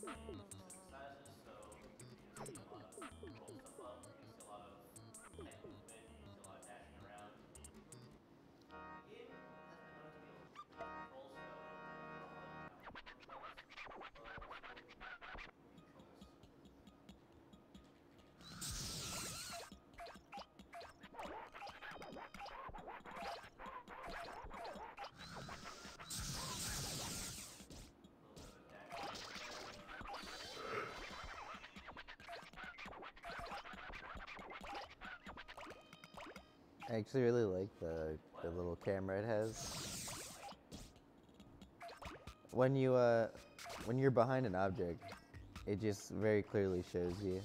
sizes, so you can see a lot of roll stuff up, you can see a lot of tight movement, you can see a lot of dashing around. The game has been known to be controls go a lot of lengths, but let's see what we can focus. A little bit of a dash there. I actually really like the little camera it has. When you're behind an object, it just very clearly shows you.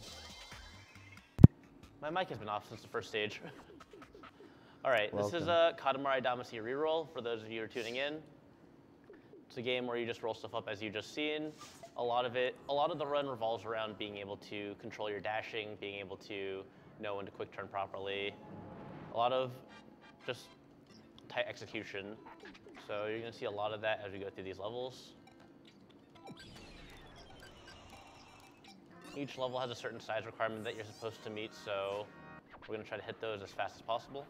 My mic has been off since the first stage. All right, this is Welcome. a Katamari Damacy Reroll for those of you who are tuning in. It's a game where you just roll stuff up as you just seen. A lot of the run revolves around being able to control your dashing, being able to know when to quick turn properly. A lot of just tight execution. So you're gonna see a lot of that as we go through these levels. Each level has a certain size requirement that you're supposed to meet, so we're gonna try to hit those as fast as possible.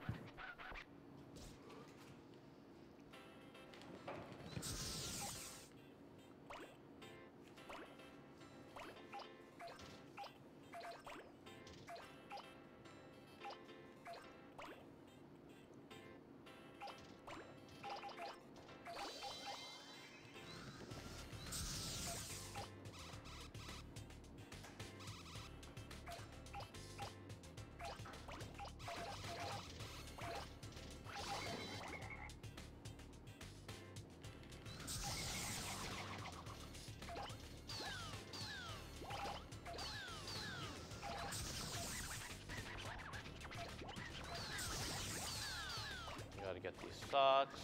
Gotta get these stocks.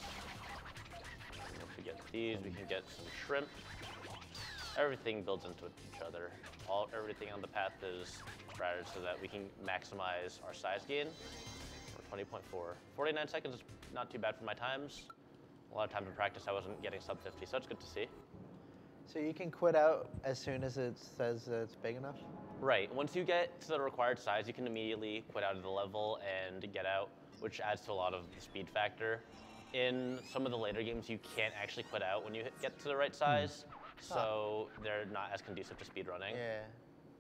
If we get these, we can get some shrimp. Everything builds into each other. Everything on the path is routed so that we can maximize our size gain. For 20.4. 49 seconds is not too bad for my times. A lot of times in practice I wasn't getting sub 50, so it's good to see. So you can quit out as soon as it says that it's big enough? Right, once you get to the required size, you can immediately quit out of the level and get out, which adds to a lot of the speed factor. In some of the later games, you can't actually quit out when you get to the right size, so they're not as conducive to speed running. Yeah,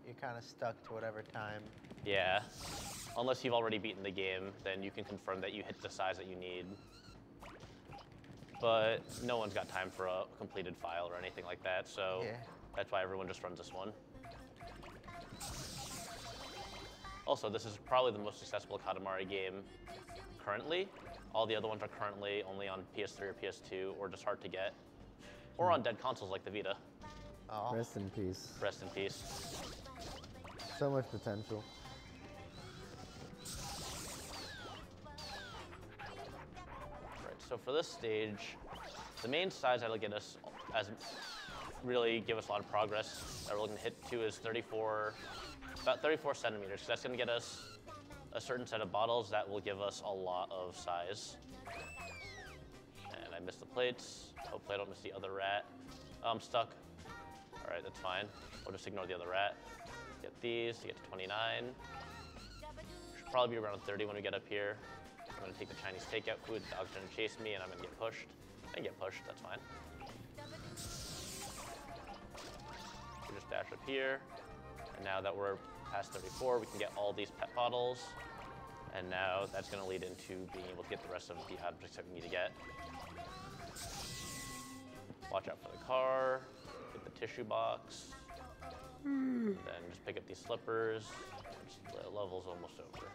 you're kind of stuck to whatever time. Yeah, unless you've already beaten the game, then you can confirm that you hit the size that you need. But no one's got time for a completed file or anything like that, so Yeah. that's why everyone just runs this one. Also, this is probably the most accessible Katamari game currently. All the other ones are currently only on PS3 or PS2, or just hard to get. Or on dead consoles like the Vita. Oh. Rest in peace. Rest in peace. So much potential. Right, so for this stage, the main size that'll get us, really give us a lot of progress that we're looking to hit to is about 34 centimeters. So that's gonna get us a certain set of bottles that will give us a lot of size. And I missed the plates. Hopefully I don't miss the other rat. I'm stuck. All right, that's fine. We'll just ignore the other rat. Get these to get to 29. Should probably be around 30 when we get up here. I'm gonna take the Chinese takeout food. The dog's gonna chase me and I'm gonna get pushed. I get pushed, that's fine. We just dash up here. And now that we're past 34, we can get all these pet bottles. And now that's gonna lead into being able to get the rest of the objects that we need to get. Watch out for the car, get the tissue box, then just pick up these slippers. The level's almost over.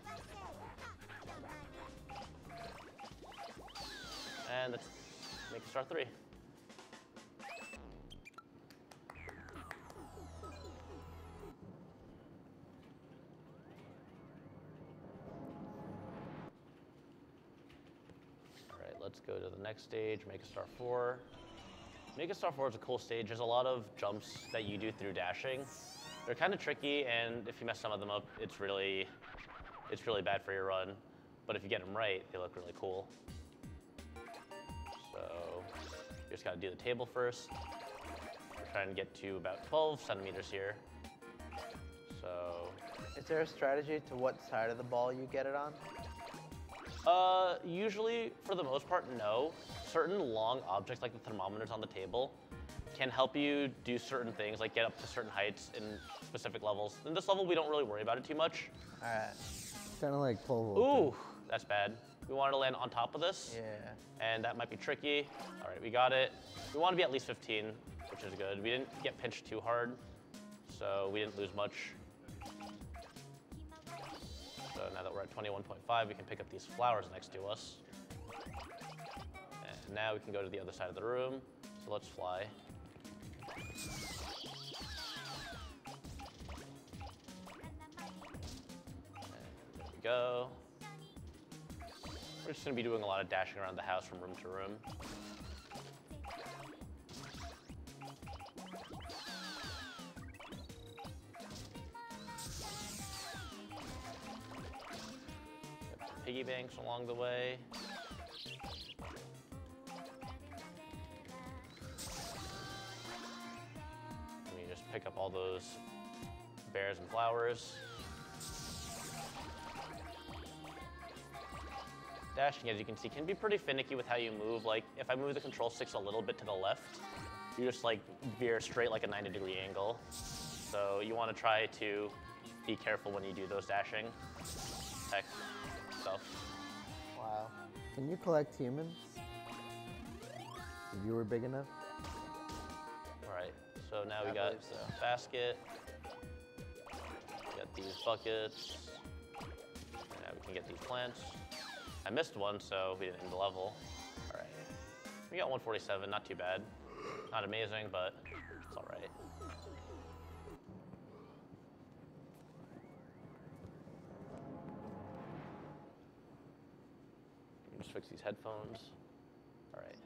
And let's make it star 3. All right, let's go to the next stage, make a star 4. Make a star 4 is a cool stage. There's a lot of jumps that you do through dashing. They're kind of tricky, and if you mess some of them up, it's really bad for your run. But if you get them right, they look really cool. So you just gotta do the table first. trying to get to about 12 centimeters here. So. Is there a strategy to what side of the ball you get it on? Usually, for the most part, no. Certain long objects like the thermometers on the table can help you do certain things, like get up to certain heights in specific levels. In this level, we don't really worry about it too much. All right. Kind of like pole vaulting. Ooh, that's bad. We wanted to land on top of this. Yeah. And that might be tricky. All right, we got it. We want to be at least 15, which is good. We didn't get pinched too hard, so we didn't lose much. So now that we're at 21.5, we can pick up these flowers next to us. And now we can go to the other side of the room. So let's fly. And there we go. We're just gonna be doing a lot of dashing around the house from room to room. Piggy banks along the way. And you just pick up all those bears and flowers. Dashing, as you can see, can be pretty finicky with how you move. Like, if I move the control sticks a little bit to the left, you just like veer straight like a 90-degree angle. So you want to try to be careful when you do those dashing tech stuff. Wow. Can you collect humans? If you were big enough? All right, so now we I got believe so. a basket. We got these buckets. And now we can get these plants. I missed one, so we didn't end the level. All right, we got 147, not too bad. Not amazing, but it's all right. Just fix these headphones. All right.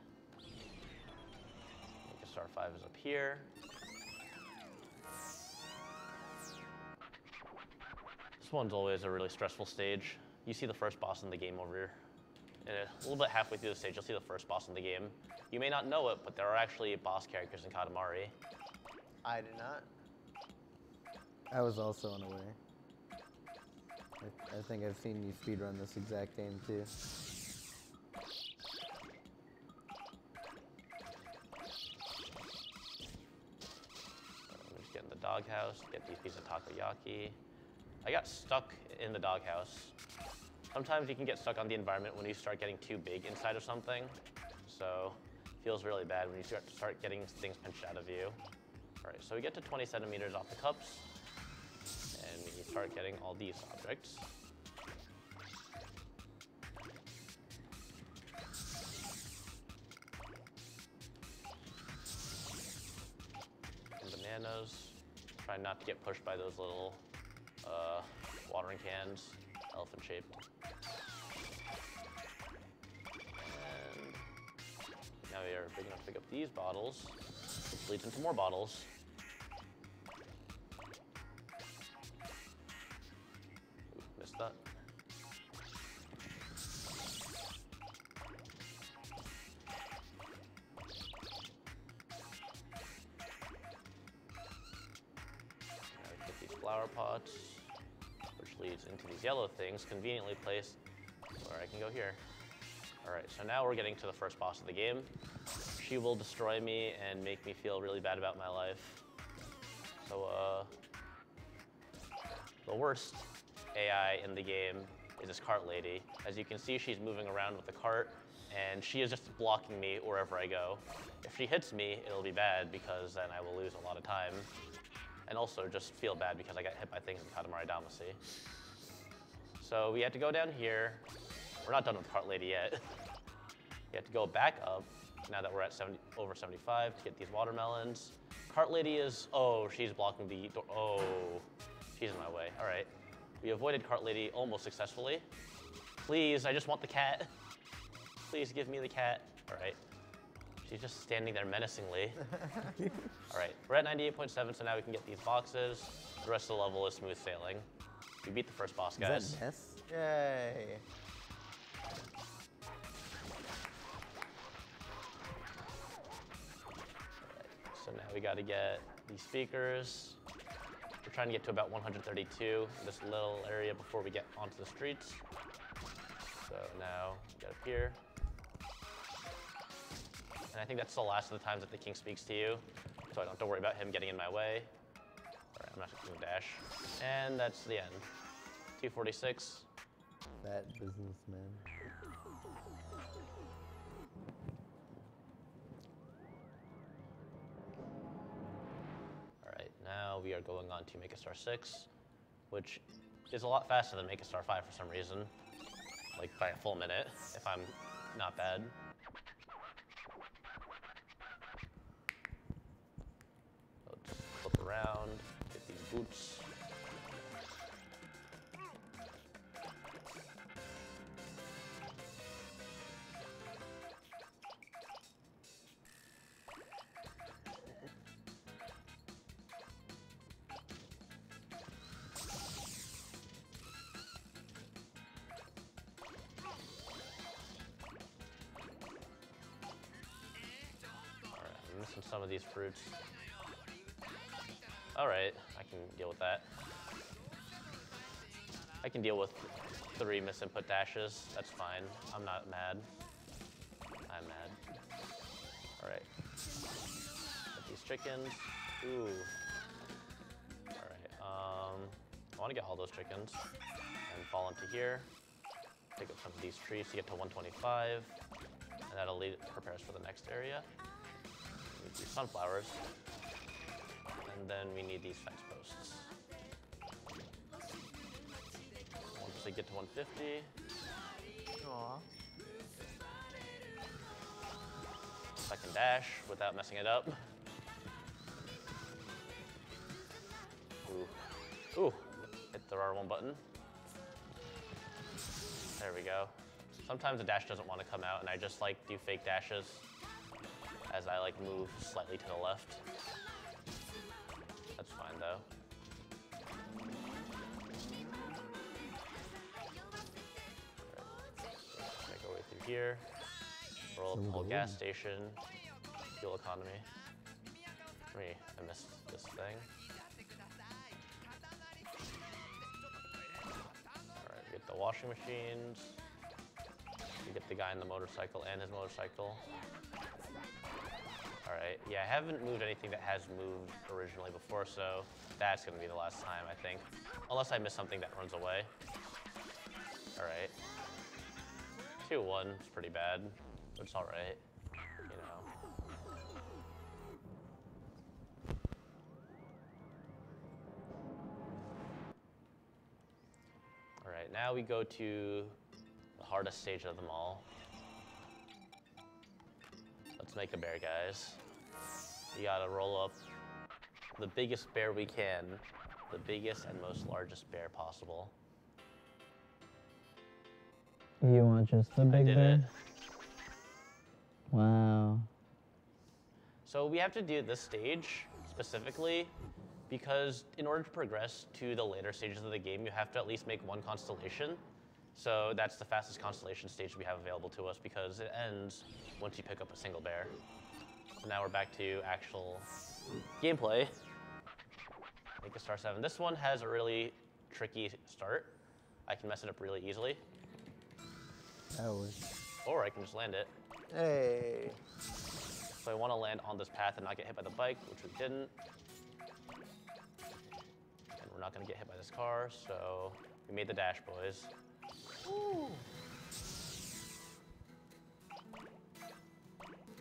Star 5 is up here. This one's always a really stressful stage. You see the first boss in the game over here. A little bit halfway through the stage, you'll see the first boss in the game. You may not know it, but there are actually boss characters in Katamari. I did not. I was also unaware. I think I've seen you speedrun this exact game too. Let me just get in the doghouse, get these pieces of takoyaki. I got stuck in the doghouse. Sometimes you can get stuck on the environment when you start getting too big inside of something. So it feels really bad when you start getting things pinched out of you. All right, so we get to 20 centimeters off the cups. And we start getting all these objects. And bananas. Try not to get pushed by those little watering cans, elephant shaped. And now we are big enough to pick up these bottles, which leads into more bottles. Ooh, missed that. Now we get these flower pots, which leads into these yellow things, conveniently placed where I can go here. All right, so now we're getting to the first boss of the game. She will destroy me and make me feel really bad about my life. So, the worst AI in the game is this cart lady. As you can see, she's moving around with the cart, and she is just blocking me wherever I go. If she hits me, it'll be bad because then I will lose a lot of time. And also just feel bad because I got hit by things in Katamari Damacy. So we had to go down here. We're not done with Cart Lady yet. We have to go back up now that we're at over 75 to get these watermelons. Cart Lady is, oh, she's blocking the door. Oh, she's in my way. All right. We avoided Cart Lady almost successfully. Please, I just want the cat. Please give me the cat. All right. She's just standing there menacingly. All right, we're at 98.7, so now we can get these boxes. The rest of the level is smooth sailing. We beat the first boss, guys. Is that Ness? Yay. So now we gotta get these speakers. We're trying to get to about 132, this little area before we get onto the streets. So now we get up here. And I think that's the last of the times that the king speaks to you, so I don't have to worry about him getting in my way. All right, I'm not gonna dash. And that's the end. 246. Fat businessman. All right, now we are going on to Make a Star 6, which is a lot faster than Make a Star 5 for some reason. Like by a full minute, if I'm not bad. Let's flip around, get these boots. I'm missing some of these fruits. All right, I can deal with that. I can deal with 3 misinput dashes. That's fine. I'm not mad. I'm mad. All right. Get these chickens. Ooh. All right. I want to get all those chickens and fall into here. Pick up some of these trees to get to 125, and that'll prepare us for the next area. We need these sunflowers, and then we need these fence posts. Once we get to 150, Aw. I can dash without messing it up. Ooh, ooh, hit the R1 button. There we go. Sometimes the dash doesn't want to come out, and I just like do fake dashes as I like move slightly to the left. That's fine though. Make our way through here. Roll up the whole gas station. Fuel economy. I missed this thing. Alright, we get the washing machines. We get the guy in the motorcycle and his motorcycle. Alright, yeah, I haven't moved anything that has moved originally before, so that's gonna be the last time, I think. Unless I miss something that runs away. Alright. 2-1 is pretty bad, but it's alright, you know. Alright, now we go to the hardest stage of them all. Let's make a bear, guys. You gotta roll up the biggest bear we can, the biggest and most largest bear possible. You want just the big did bear? it. Wow. So we have to do this stage specifically because in order to progress to the later stages of the game, you have to at least make 1 constellation. So that's the fastest constellation stage we have available to us because it ends once you pick up a single bear. So now we're back to actual gameplay. Make a Star 7. This one has a really tricky start. I can mess it up really easily. That was. Or I can just land it. Hey. So I want to land on this path and not get hit by the bike, which we didn't. And we're not going to get hit by this car, so we made the dash, boys. Ooh.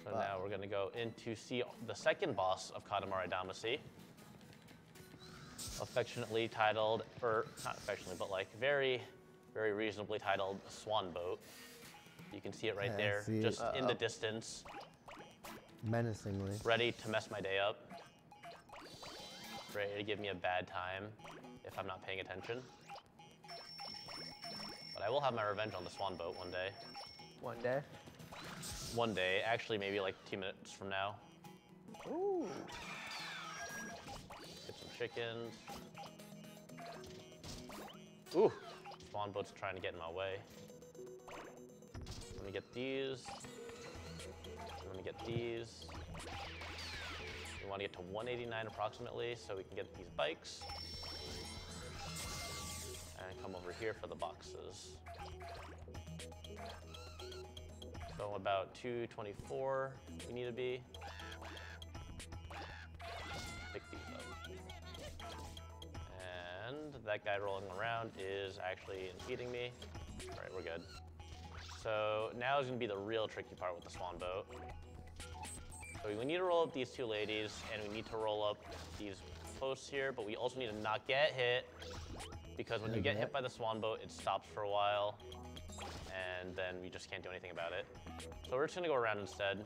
So now we're going to go in to see the second boss of Katamari Damacy. Affectionately titled, or not affectionately, but like very, very reasonably titled Swan Boat. You can see it right Yeah, I there, see it. just in the distance, Menacingly. ready to mess my day up. Ready to give me a bad time if I'm not paying attention. But I will have my revenge on the Swan Boat one day. One day. One day, actually maybe like 2 minutes from now. Ooh. Get some chickens. Ooh, Swan Boat's trying to get in my way. Let me get these. Let me get these. We want to get to 189 approximately so we can get these bikes. And come over here for the boxes. So about 224 we need to be. Pick these up. And that guy rolling around is actually impeding me. All right, we're good. So now is gonna be the real tricky part with the swan boat. So we need to roll up these two ladies, and we need to roll up these posts here, but we also need to not get hit, because when you get hit by the swan boat, it stops for a while, and then we just can't do anything about it. So we're just gonna go around instead.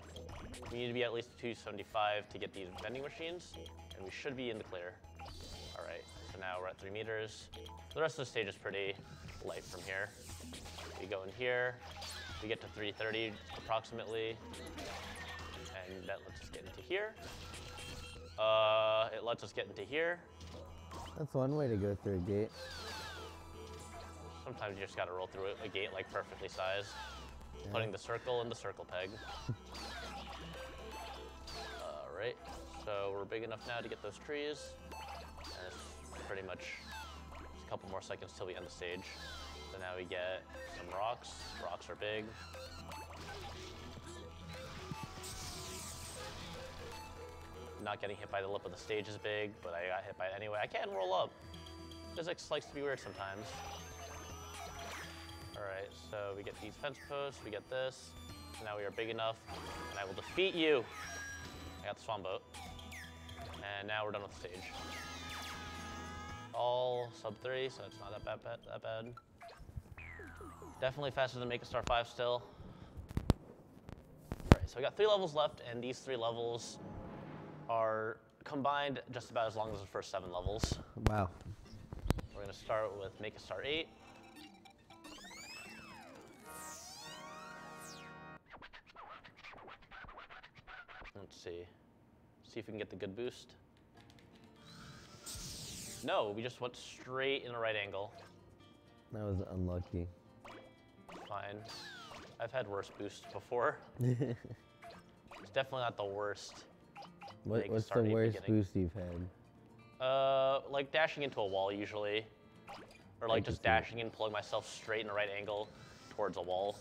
We need to be at least 275 to get these vending machines, and we should be in the clear. All right, so now we're at 3 meters. The rest of the stage is pretty light from here. We go in here, we get to 330 approximately, and that lets us get into here. It lets us get into here. That's one way to go through a gate. Sometimes you just gotta roll through a gate like perfectly sized. Yeah. Putting the circle in the circle peg. All right, so we're big enough now to get those trees. And it's pretty much just a couple more seconds till we end the stage. So now we get some rocks. Rocks are big. Not getting hit by the lip of the stage is big, but I got hit by it anyway. I can't roll up. Physics likes to be weird sometimes. All right, so we get these fence posts, we get this. So now we are big enough, and I will defeat you. I got the swan boat. And now we're done with the stage. All sub 3, so it's not that bad. Definitely faster than Make a Star 5 still. All right, so we got 3 levels left, and these 3 levels are combined just about as long as the first 7 levels. Wow. We're gonna start with Make a Star 8. Let's see. See if we can get the good boost. No, we just went straight in a right angle. That was unlucky. Fine. I've had worse boosts before. It's definitely not the worst. What's the worst boost you've had? Like dashing into a wall usually. Or like just dashing and pulling myself straight in a right angle towards a wall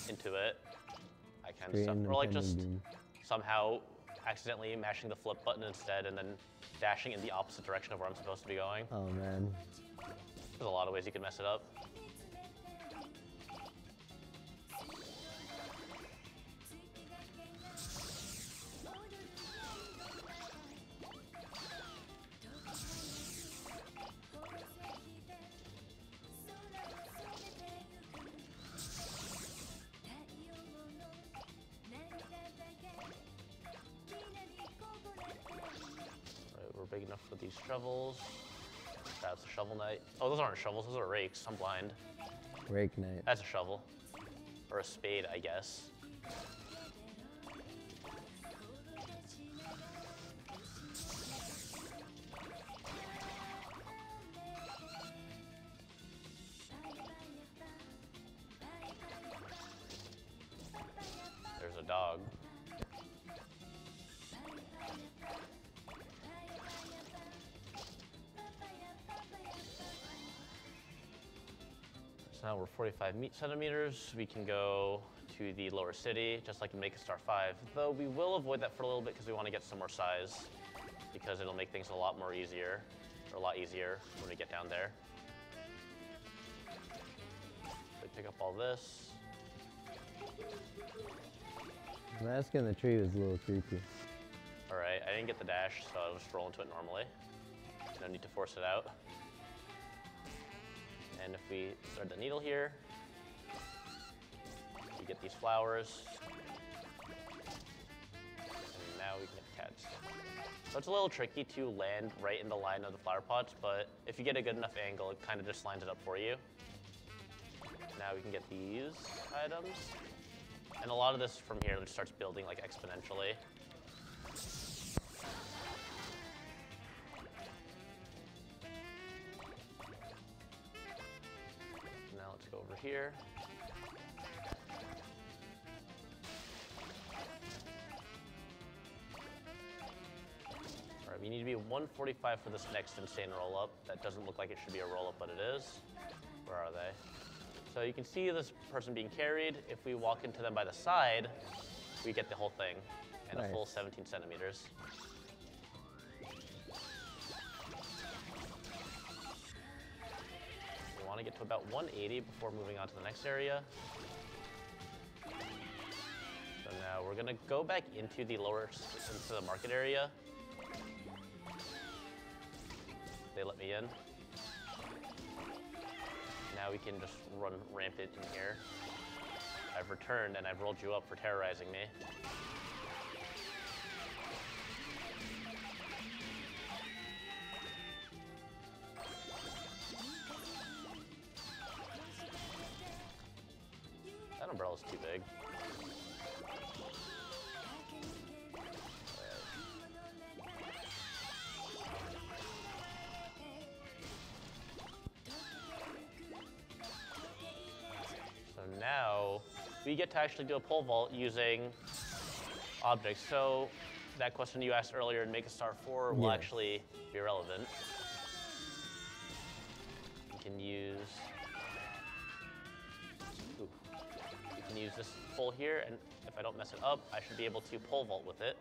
into it. I kind of stuff. Or like just somehow accidentally mashing the flip button instead and then dashing in the opposite direction of where I'm supposed to be going. Oh man. There's a lot of ways you can mess it up. Big enough for these shovels. That's a shovel knight. Oh, those aren't shovels, those are rakes. I'm blind. Rake knight. That's a shovel. Or a spade, I guess. There's a dog. Now we're 45 centimeters. We can go to the lower city, just like in Make a Star 5. Though we will avoid that for a little bit because we want to get some more size, because it'll make things a lot easier when we get down there. So pick up all this. The mask in the tree was a little creepy. All right, I didn't get the dash, so I'll just roll into it normally. No need to force it out. And if we thread the needle here, we get these flowers. And now we can get the cats. So it's a little tricky to land right in the line of the flower pots, but if you get a good enough angle, it kind of just lines it up for you. Now we can get these items. And a lot of this from here just starts building like exponentially. Now let's go over here. Alright, we need to be 145 for this next insane roll-up. That doesn't look like it should be a roll-up, but it is. Where are they? So you can see this person being carried. If we walk into them by the side, we get the whole thing. And a full 17 centimeters. We want to get to about 180 before moving on to the next area. So now we're gonna go back into the market area. They let me in. Now we can just run rampant in here. I've returned and I've rolled you up for terrorizing me. That umbrella's too big. Now we get to actually do a pole vault using objects. So that question you asked earlier in Make a Star 4 will actually be relevant. You can use this pole here, and if I don't mess it up, I should be able to pole vault with it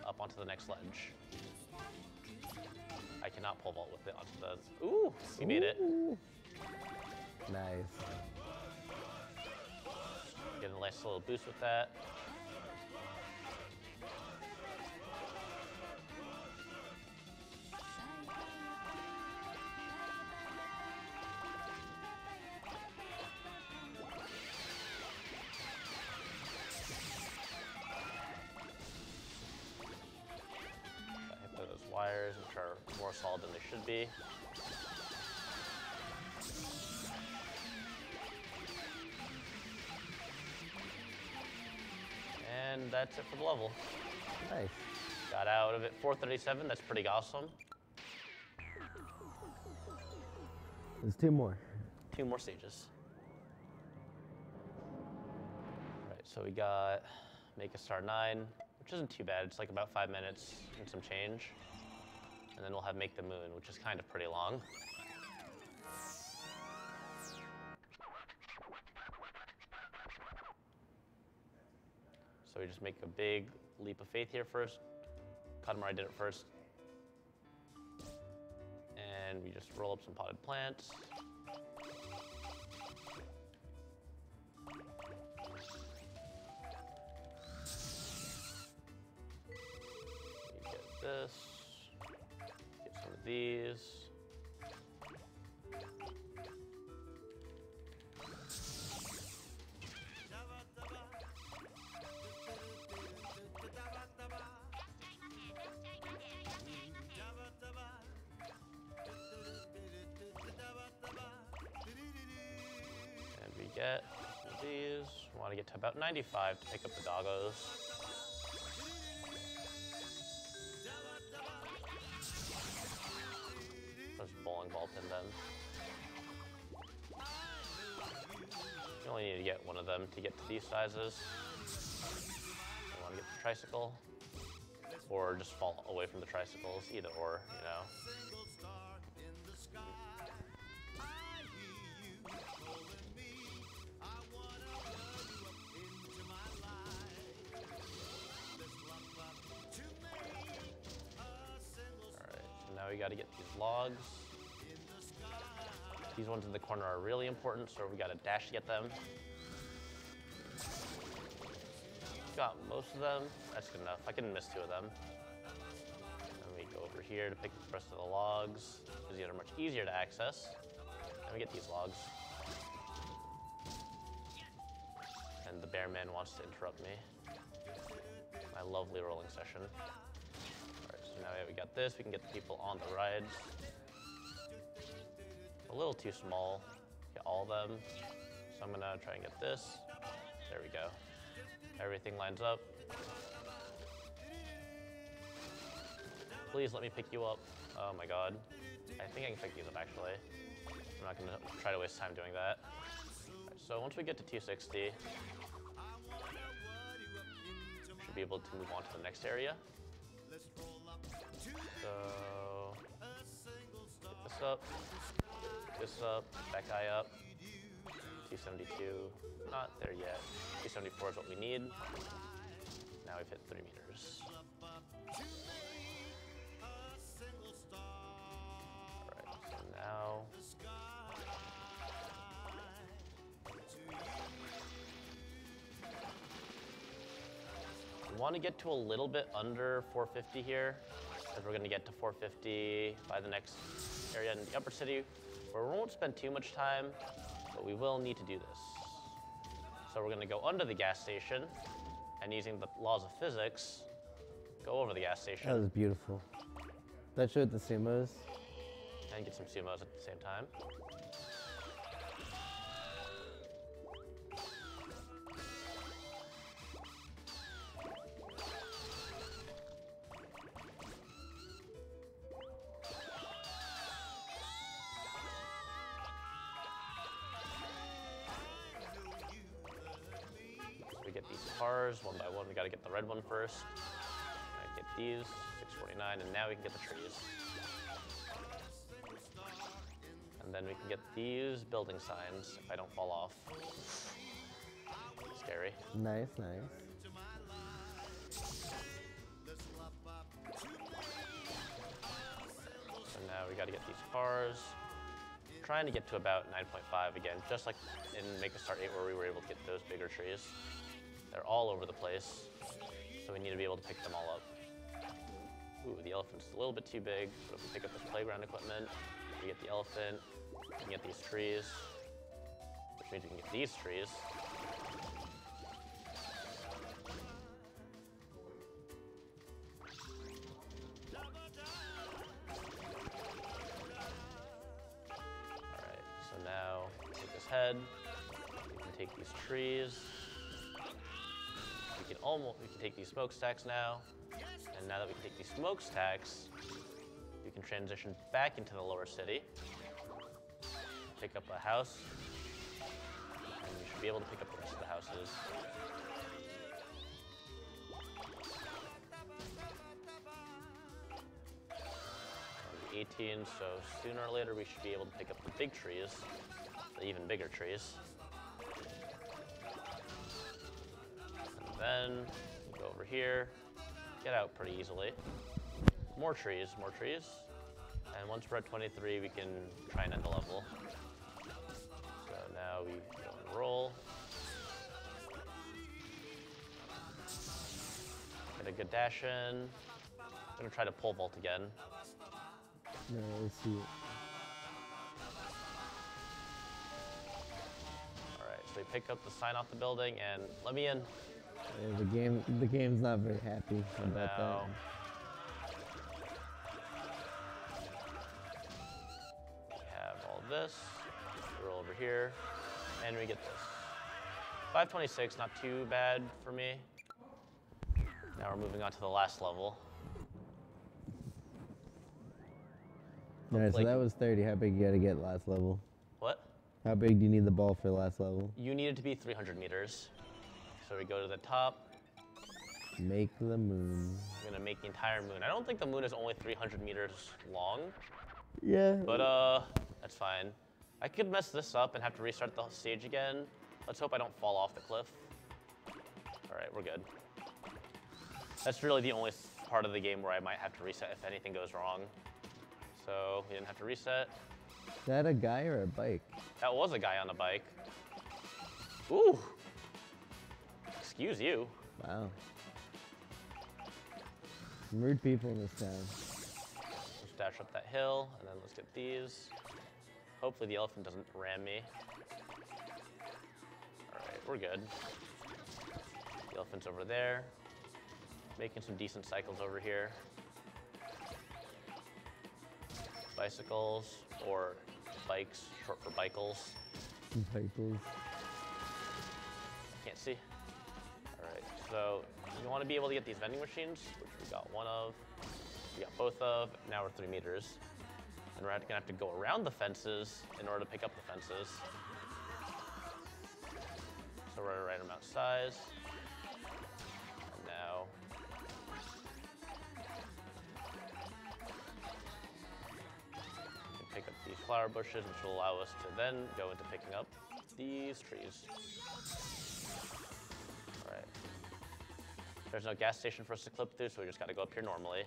up onto the next ledge. I cannot pole vault with it onto the... Ooh, we made it. Nice. Get a nice little boost with that. I hit those wires, which are more solid than they should be. And that's it for the level. Nice. Got out of it 437. That's pretty awesome. There's two more. 2 more stages. All right, so we got Make a Star 9, which isn't too bad. It's like about 5 minutes and some change. And then we'll have Make the Moon, which is kind of pretty long. So we just make a big leap of faith here first. Katamari did it first. And we just roll up some potted plants. You get this. Get some of these. Get these. We want to get to about 95 to pick up the doggos. Just bowling ball pin them. You only need to get one of them to get to these sizes. You want to get the tricycle, or just fall away from the tricycles, either or, you know. Now we got to get these logs. These ones in the corner are really important, so we got to dash to get them. Got most of them. That's good enough. I can miss 2 of them. Then we go over here to pick the rest of the logs, because these are much easier to access. And we get these logs. And the bear man wants to interrupt me. My lovely rolling session. So now we got this, we can get the people on the rides. A little too small, get all of them. So I'm gonna try and get this. There we go. Everything lines up. Please let me pick you up. Oh my god. I think I can pick these up actually. I'm not gonna try to waste time doing that. Right, so once we get to 260, should be able to move on to the next area. So, pick this up, that guy up. 272, not there yet. 274 is what we need. Now we've hit 3 meters. Alright, so now we want to get to a little bit under 450 here, because we're going to get to 450 by the next area in the upper city, where we won't spend too much time, but we will need to do this. So we're going to go under the gas station, and using the laws of physics, go over the gas station. That was beautiful. That showed the sumos. And get some sumos at the same time. We get these cars one by one. We got to get the red one first. Get these, 649, and now we can get the trees. And then we can get these building signs if I don't fall off. Scary. Nice, nice. So now we got to get these cars. Trying to get to about 9.5 again, just like in Make a Start 8 where we were able to get those bigger trees. They're all over the place, so we need to be able to pick them all up. Ooh, the elephant's a little bit too big, but if we pick up this playground equipment, we get the elephant, we can get these trees, which means we can get these trees. Alright, so now take this head, we can take these trees, we can take these smokestacks now. And now that we can take these smokestacks, we can transition back into the lower city, pick up a house, and we should be able to pick up the rest of the houses. 18, so sooner or later we should be able to pick up the big trees, the even bigger trees. And then go over here, get out pretty easily. More trees, more trees. And once we're at 23, we can try and end the level. So now we go and roll. Get a good dash in. I'm gonna try to pole vault again. Yeah, let's see it. All right, so we pick up the sign off the building and let me in. Yeah, the game's not very happy about that. We have all this. We roll over here, and we get this. 526, not too bad for me. Now we're moving on to the last level. All right, so that was 30. How big you gotta get last level? What? How big do you need the ball for last level? You need it to be 300 meters. So we go to the top. Make the moon. I'm gonna make the entire moon. I don't think the moon is only 300 meters long. Yeah. But that's fine. I could mess this up and have to restart the stage again. Let's hope I don't fall off the cliff. All right, we're good. That's really the only part of the game where I might have to reset if anything goes wrong. So we didn't have to reset. Is that a guy or a bike? That was a guy on a bike. Ooh. Excuse you. Wow. Some rude people in this town. Let's dash up that hill, and then let's get these. Hopefully the elephant doesn't ram me. All right, we're good. The elephant's over there. Making some decent cycles over here. Bicycles, or bikes, short for bikels. Cycles. Can't see. All right, so you want to be able to get these vending machines, which we got one of, we got both of, now we're 3 meters. And we're gonna have to go around the fences in order to pick up the fences. So we're at a right amount size. And now, these flower bushes, which will allow us to then go into picking up these trees. All right. There's no gas station for us to clip through, so we just got to go up here normally.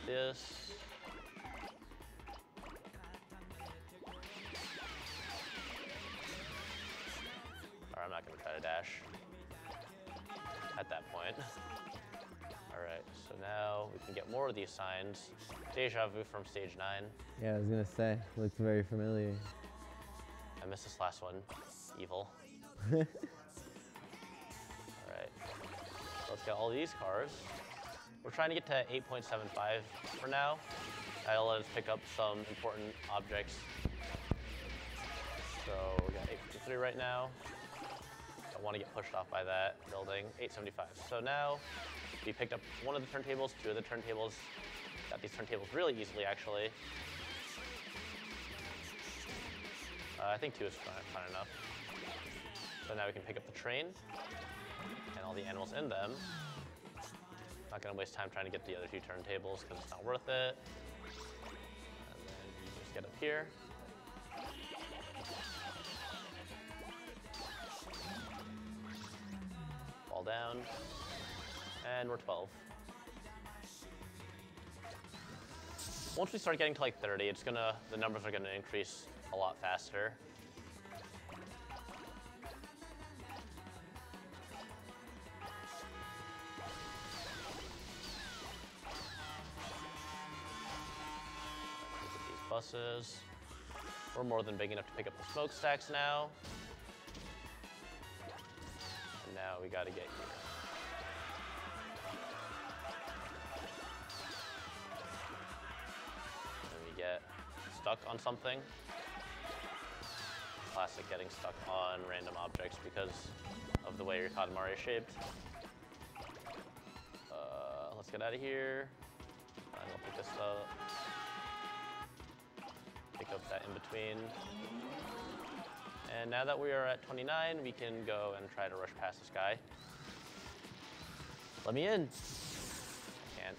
This. Alright, I'm not going to try to dash at that point. Alright, so now we can get more of these signs. Deja vu from stage 9. Yeah, I was gonna say, looks very familiar. I missed this last one. Evil. Alright. So let's get all these cars. We're trying to get to 8.75 for now. That'll let us pick up some important objects. So we got 853 right now. Don't want to get pushed off by that building. 875. So now we picked up one of the turntables, two of the turntables. Got these turntables really easily, actually. I think two is fine enough. So now we can pick up the train and all the animals in them. Not gonna waste time trying to get the other two turntables because it's not worth it. And then you just get up here. Fall down. And we're 12. Once we start getting to like 30, the numbers are gonna increase a lot faster. Buses. We're more than big enough to pick up the smokestacks now. And now we gotta get here. And we get stuck on something. Classic getting stuck on random objects because of the way your Katamari is shaped. Let's get out of here. I'm gonna pick this up. Pick up that in between. And now that we are at 29, we can go and try to rush past this guy. Let me in. Can't.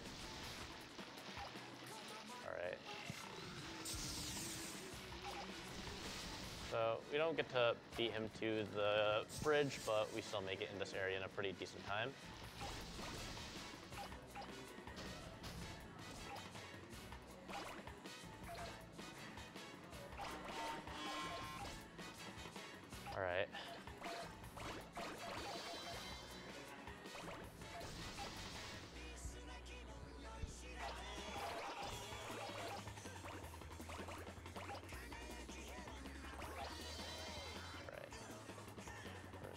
All right. So we don't get to beat him to the bridge, but we still make it in this area in a pretty decent time. All right.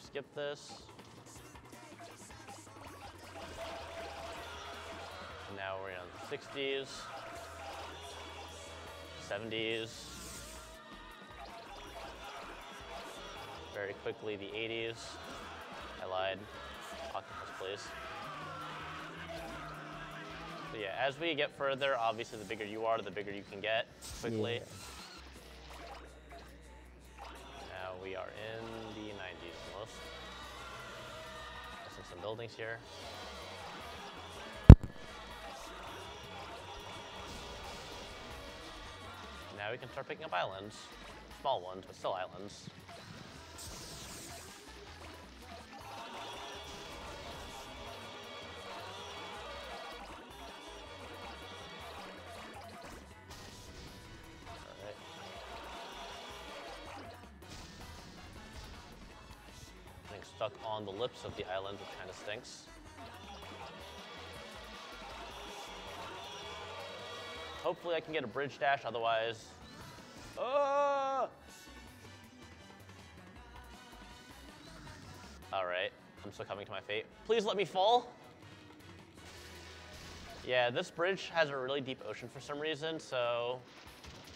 Skip this. And now we're on the 60s, 70s. Very quickly, the 80s. I lied. Octopus, please. So yeah, as we get further, obviously the bigger you are, the bigger you can get quickly. Yeah. Now we are in the 90s almost. Missing some buildings here. Now we can start picking up islands. Small ones, but still islands. Stuck on the lips of the island, which kind of stinks. Hopefully I can get a bridge dash, otherwise... Oh! Alright, I'm succumbing to my fate. Please let me fall! Yeah, this bridge has a really deep ocean for some reason, so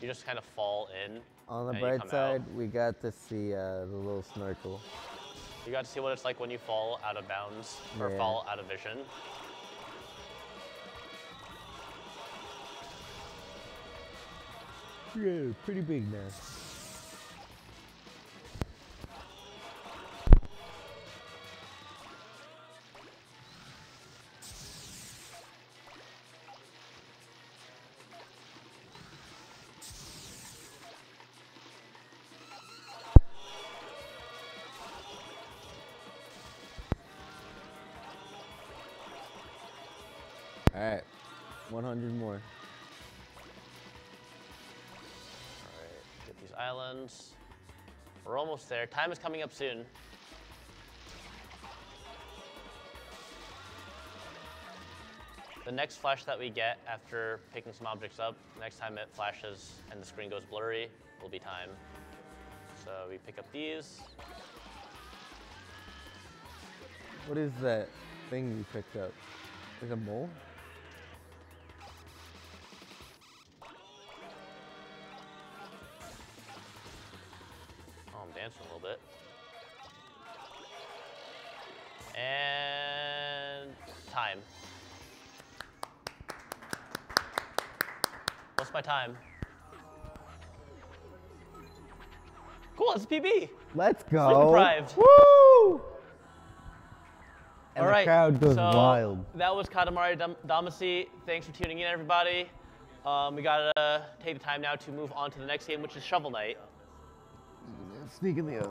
you just kind of fall in. On the bright side, we got to see the little snorkel. You got to see what it's like when you fall out of bounds, or fall out of vision. Yeah, pretty big now. All right, 100 more. All right, get these islands. We're almost there. Time is coming up soon. The next flash that we get after picking some objects up, next time it flashes and the screen goes blurry, will be time. So we pick up these. What is that thing you picked up? Like a mole? Oh, I'm dancing a little bit. And time. What's my time? Cool, it's a PB. Let's go. Sleep deprived. Woo! And All the right, crowd goes so wild. that was Katamari Damacy. Thanks for tuning in, everybody. We gotta take the time now to move on to the next game, which is Shovel Knight. Sneak in the